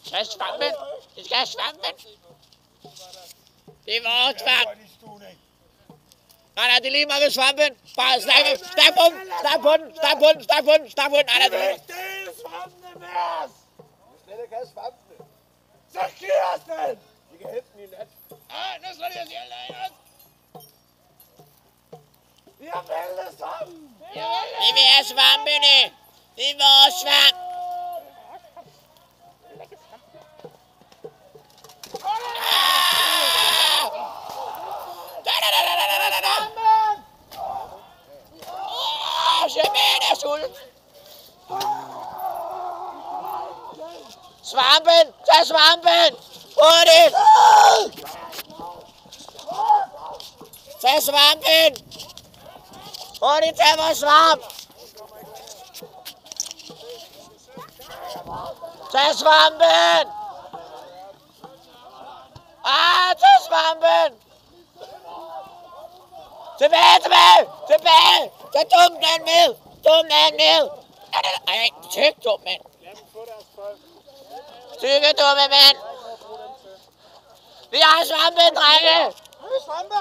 skal have svampen. Vi skal have svampen. Det er vores svamp. Nej, det er lige meget med svampen. Bare snak på den. Snak på den. Nej, det er Del svampene med os! Vi skal slet ikke have svampene. Så giv os den! Vi kan hente den i nat. nu slår de os ihjel derinde også. Vi har væltet svampen! Vi vil have svampene. Det er vores svamp. Shaman er sulten. Svampen! Tag svampen! Hurtigt! Tag svampen! Hurtigt, tag vores svamp! Tag svampen! Tag svampen! Tilbage! Tag dummen med! Ej, tyk dum mand! Tykke dumme mand! Vi har svampen, drenge! Har vi svampe?